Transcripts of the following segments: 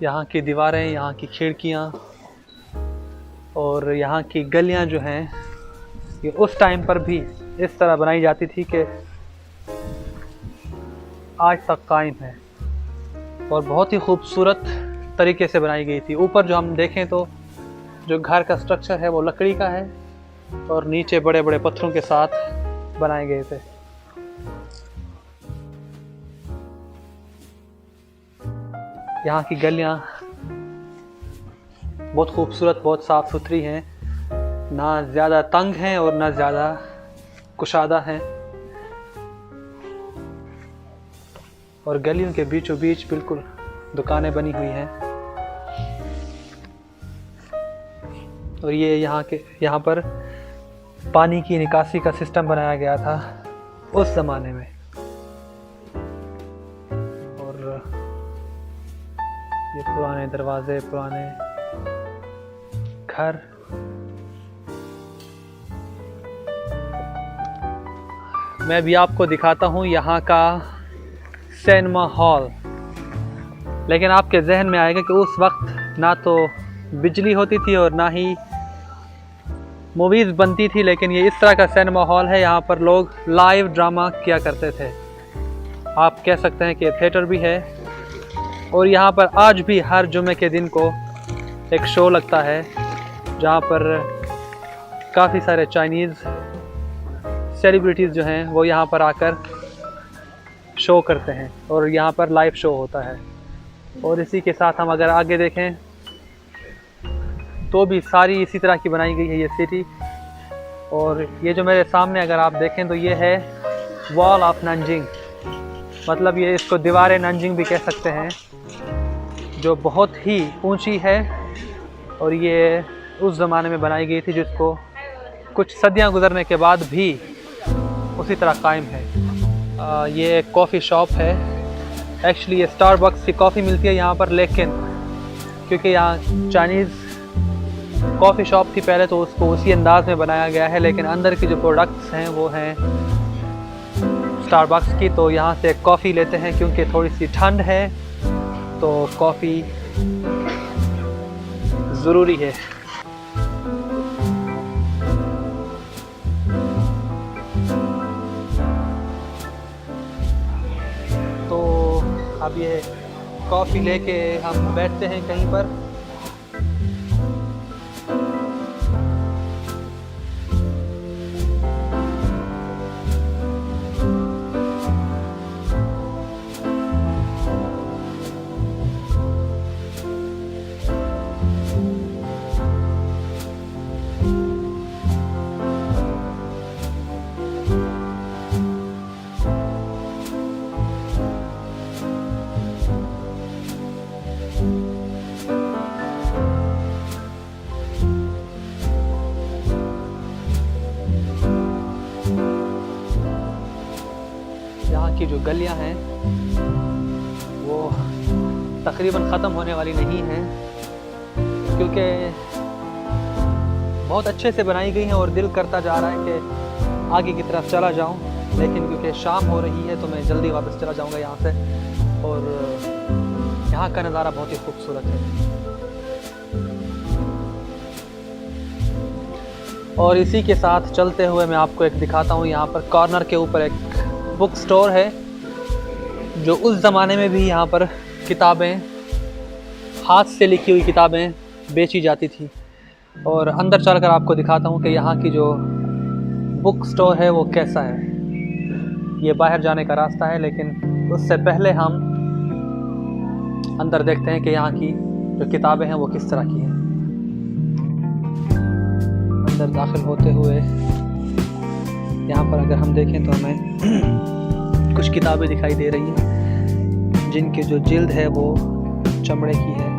यहाँ की दीवारें, यहाँ की खिड़कियाँ और यहाँ की गलियाँ जो हैं ये उस टाइम पर भी इस तरह बनाई जाती थी कि आज तक कायम है और बहुत ही खूबसूरत तरीके से बनाई गई थी। ऊपर जो हम देखें तो जो घर का स्ट्रक्चर है वो लकड़ी का है और नीचे बड़े बड़े पत्थरों के साथ बनाए गए थे। यहाँ की गलियाँ बहुत खूबसूरत, बहुत साफ़ सुथरी हैं, ना ज़्यादा तंग हैं और ना ज़्यादा कुशादा हैं और गलियों के बीचों बीच बिल्कुल दुकानें बनी हुई हैं। और ये यहाँ पर पानी की निकासी का सिस्टम बनाया गया था उस ज़माने में। और ये पुराने दरवाजे, पुराने घर। मैं भी आपको दिखाता हूँ यहाँ का सिनेमा हॉल। लेकिन आपके जहन में आएगा कि उस वक्त ना तो बिजली होती थी और ना ही मूवीज़ बनती थी, लेकिन ये इस तरह का सिनेमा हॉल है। यहाँ पर लोग लाइव ड्रामा किया करते थे। आप कह सकते हैं कि थिएटर भी है। और यहाँ पर आज भी हर जुमे के दिन को एक शो लगता है जहाँ पर काफ़ी सारे चाइनीज़ सेलिब्रिटीज़ जो हैं वो यहाँ पर आकर शो करते हैं और यहाँ पर लाइव शो होता है। और इसी के साथ हम अगर आगे देखें तो भी सारी इसी तरह की बनाई गई है ये सिटी। और ये जो मेरे सामने अगर आप देखें तो ये है वॉल ऑफ नंजिंग, मतलब ये इसको दीवार नंजिंग भी कह सकते हैं, जो बहुत ही ऊंची है और ये उस ज़माने में बनाई गई थी जिसको कुछ सदियां गुजरने के बाद भी उसी तरह कायम है। ये एक कॉफ़ी शॉप है। एक्चुअली ये स्टारबक्स की कॉफ़ी मिलती है यहाँ पर, लेकिन क्योंकि यहाँ चाइनीज़ कॉफ़ी शॉप थी पहले तो उसको उसी अंदाज में बनाया गया है, लेकिन अंदर की जो प्रोडक्ट्स हैं वो हैं स्टारबक्स की। तो यहाँ से कॉफ़ी लेते हैं क्योंकि थोड़ी सी ठंड है तो कॉफ़ी ज़रूरी है। तो अब ये कॉफ़ी लेके हम बैठते हैं कहीं पर। यहाँ की जो गलियाँ हैं वो तकरीबन ख़त्म होने वाली नहीं हैं क्योंकि बहुत अच्छे से बनाई गई हैं और दिल करता जा रहा है कि आगे की तरफ चला जाऊं, लेकिन क्योंकि शाम हो रही है तो मैं जल्दी वापस चला जाऊंगा यहाँ से। और यहाँ का नज़ारा बहुत ही खूबसूरत है। और इसी के साथ चलते हुए मैं आपको एक दिखाता हूँ। यहाँ पर कॉर्नर के ऊपर एक बुक स्टोर है जो उस ज़माने में भी यहाँ पर किताबें, हाथ से लिखी हुई किताबें बेची जाती थी। और अंदर चलकर आपको दिखाता हूँ कि यहाँ की जो बुक स्टोर है वो कैसा है। ये बाहर जाने का रास्ता है, लेकिन उससे पहले हम अंदर देखते हैं कि यहाँ की जो किताबें हैं वो किस तरह की हैं। अंदर दाखिल होते हुए यहाँ पर अगर हम देखें तो हमें कुछ किताबें दिखाई दे रही हैं जिनकी जो जिल्द है वो चमड़े की है।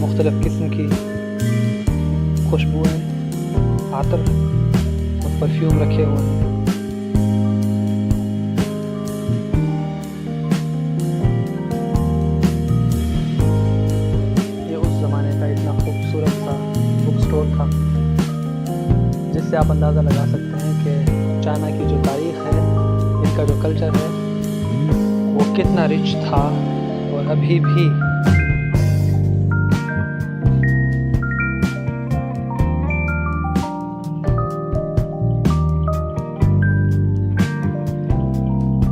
मुख्तलिफ किस्म की खुशबुएं, आतर और परफ्यूम रखे हुए हैं। ये उस ज़माने का इतना खूबसूरत सा बुक स्टोर था जिससे आप अंदाज़ा लगा सकते हैं कि चाइना की जो तारीख़ है का जो कल्चर है वो कितना रिच था और अभी भी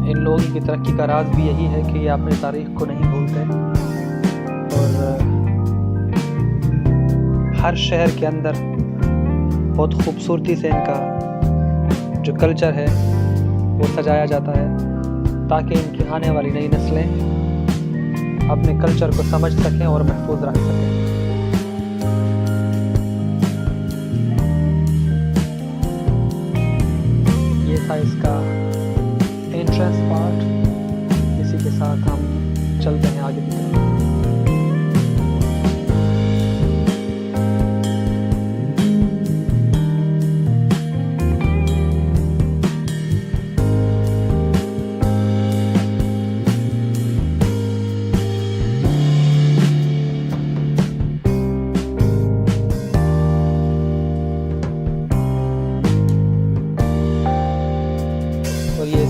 इन लोगों की तरक्की का राज भी यही है कि ये अपनी तारीख को नहीं भूलते और हर शहर के अंदर बहुत खूबसूरती से इनका जो कल्चर है वो सजाया जाता है ताकि इनकी आने वाली नई नस्लें अपने कल्चर को समझ सकें और महफूज रख सकें। ये था इसका एंट्रेंस पार्ट। इसी के साथ हम चलते हैं आगे की तरफ।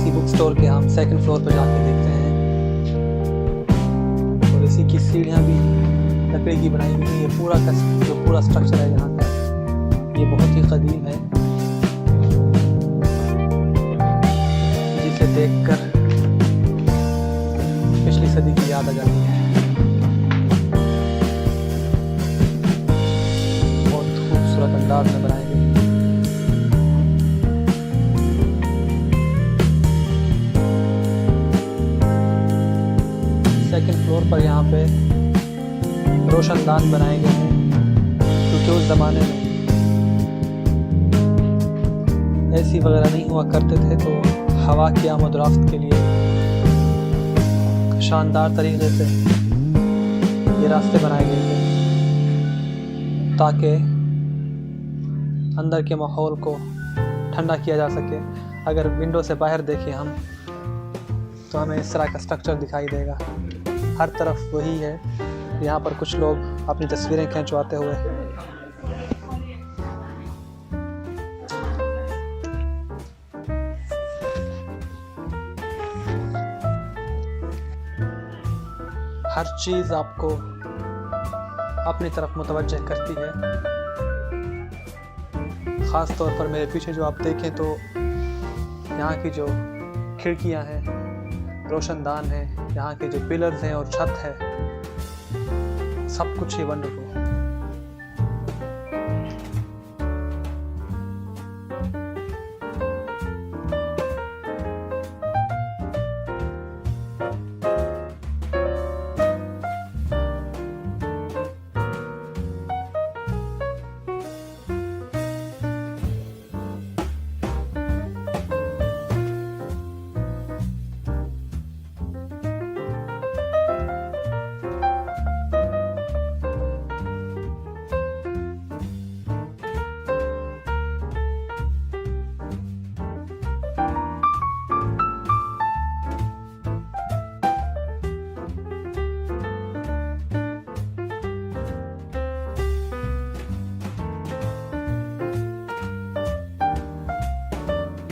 बुक स्टोर के हम सेकंड फ्लोर पर जाके देखते हैं और इसी की सीढ़ियाँ भी लकड़ी की बनाई हुई है। ये पूरा स्ट्रक्चर है यहाँ का, ये बहुत ही कदीम है जिसे देखकर पिछली सदी की याद आ जाती है। बहुत खूबसूरत अंदाज में बनाए गए। सेकंड फ्लोर पर यहाँ पे रोशनदान बनाए गए हैं क्योंकि उस ज़माने में एसी वगैरह नहीं हुआ करते थे, तो हवा की आमद रफ्त के लिए शानदार तरीके से ये रास्ते बनाए गए थे ताकि अंदर के माहौल को ठंडा किया जा सके। अगर विंडो से बाहर देखें हम तो हमें इस तरह का स्ट्रक्चर दिखाई देगा। हर तरफ वही है। यहाँ पर कुछ लोग अपनी तस्वीरें खिंचवाते हुए हर चीज़ आपको अपनी तरफ मुतवज्जह करती है। ख़ास तौर पर मेरे पीछे जो आप देखें तो यहाँ की जो खिड़कियाँ हैं रोशनदान है, यहाँ के जो पिलर्स हैं और छत है, सब कुछ ही वंडरफुल।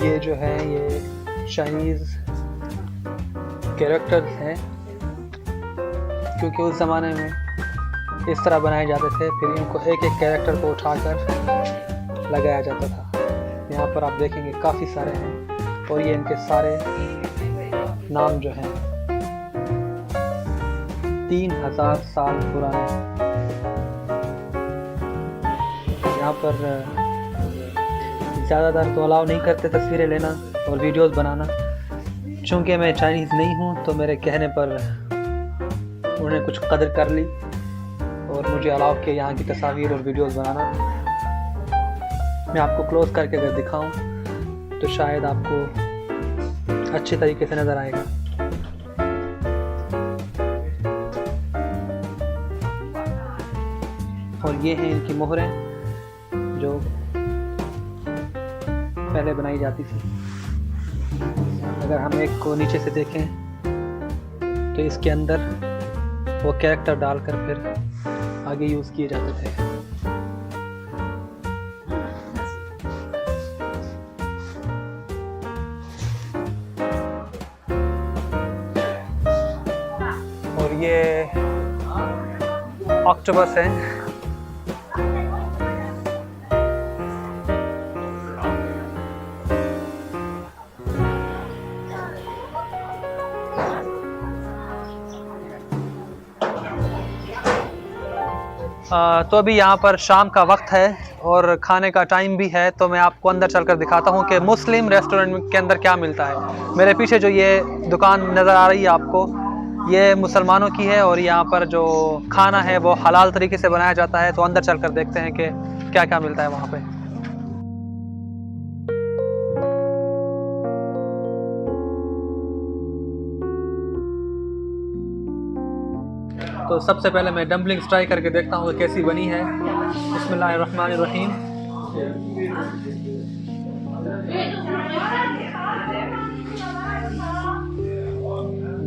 ये जो है ये चाइनीज़ कैरेक्टर्स हैं क्योंकि उस ज़माने में इस तरह बनाए जाते थे। फिर इनको एक एक कैरेक्टर को उठाकर लगाया जाता था। यहाँ पर आप देखेंगे काफ़ी सारे हैं और ये इनके सारे नाम जो हैं 3000 साल पुराने। यहाँ पर ज़्यादातर तो अलाउ नहीं करते तस्वीरें लेना और वीडियोस बनाना। चूँकि मैं चाइनीज़ नहीं हूँ तो मेरे कहने पर उन्होंने कुछ कदर कर ली और मुझे अलाउ किया यहाँ की तस्वीर और वीडियोस बनाना। मैं आपको क्लोज करके अगर दिखाऊं तो शायद आपको अच्छे तरीके से नज़र आएगा। और ये हैं इनकी मोहरें जो पहले बनाई जाती थी। अगर हम एक को नीचे से देखें तो इसके अंदर वो कैरेक्टर डालकर फिर आगे यूज़ किए जाते थे। ये ऑक्टोपस है। तो अभी यहाँ पर शाम का वक्त है और खाने का टाइम भी है, तो मैं आपको अंदर चलकर दिखाता हूँ कि मुस्लिम रेस्टोरेंट के अंदर क्या मिलता है। मेरे पीछे जो ये दुकान नज़र आ रही है आपको, ये मुसलमानों की है और यहाँ पर जो खाना है वो हलाल तरीके से बनाया जाता है। तो अंदर चलकर देखते हैं कि क्या क्या मिलता है वहाँ पे। तो सबसे पहले मैं डम्पलिंग्स ट्राई करके देखता हूँ कि कैसी बनी है। बिस्मिल्लाहिर्रहमानिर्रहीम।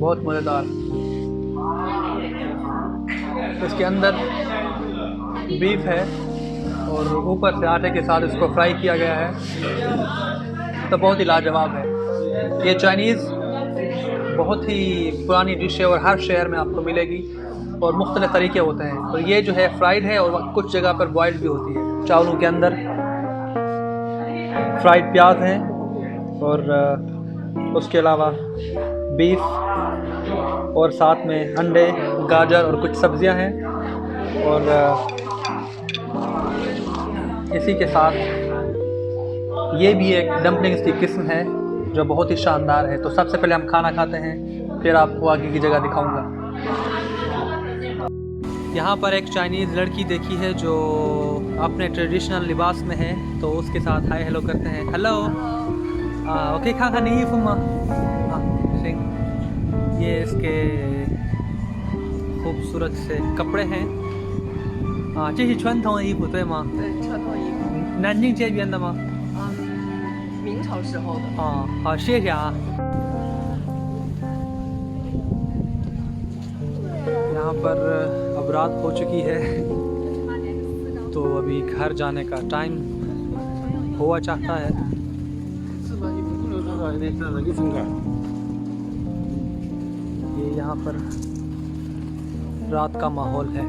बहुत मज़ेदार। इसके अंदर बीफ है और ऊपर से आटे के साथ इसको फ्राई किया गया है, तो बहुत ही लाजवाब है। ये चाइनीज़ बहुत ही पुरानी डिश है और हर शहर में आपको मिलेगी और मुख्तलिफ तरीके होते हैं। तो ये जो है फ्राइड है और कुछ जगह पर बॉइल्ड भी होती है। चावलों के अंदर फ्राइड प्याज है और उसके अलावा बीफ और साथ में अंडे, गाजर और कुछ सब्जियां हैं। और इसी के साथ ये भी एक डम्पलिंग्स की किस्म है जो बहुत ही शानदार है। तो सबसे पहले हम खाना खाते हैं, फिर आपको आगे की जगह दिखाऊंगा। यहाँ पर एक चाइनीज़ लड़की देखी है जो अपने ट्रेडिशनल लिबास में है, तो उसके साथ हाय हेलो करते हैं। हेलो, ओके खा खा नहीं फुमा। ये इसके खूबसूरत से कपड़े हैं। हाँ, ये传统的衣服对吗？对，传统衣服。南京这边的吗？明朝时候的。好，谢谢啊。यहाँ पर अब रात हो चुकी है, तो अभी घर जाने का टाइम हुआ चाहता है। ये यहाँ पर रात का माहौल है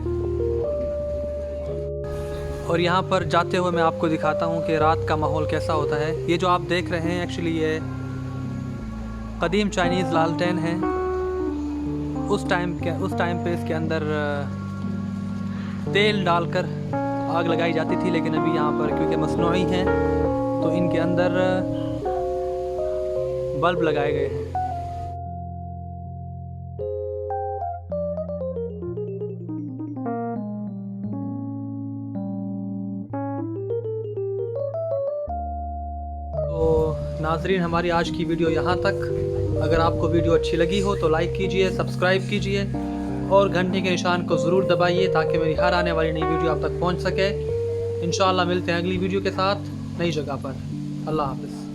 और यहाँ पर जाते हुए मैं आपको दिखाता हूँ कि रात का माहौल कैसा होता है। ये जो आप देख रहे हैं एक्चुअली ये कदीम चाइनीज़ लालटेन है। उस टाइम पे इसके अंदर तेल डालकर आग लगाई जाती थी, लेकिन अभी यहाँ पर क्योंकि मसनूई हैं तो इनके अंदर बल्ब लगाए गए हैं। तो नाजरीन, हमारी आज की वीडियो यहाँ तक। अगर आपको वीडियो अच्छी लगी हो तो लाइक कीजिए, सब्सक्राइब कीजिए और घंटे के निशान को ज़रूर दबाइए ताकि मेरी हर आने वाली नई वीडियो आप तक पहुंच सके। इंशाअल्लाह मिलते हैं अगली वीडियो के साथ नई जगह पर। अल्लाह हाफ़िज़।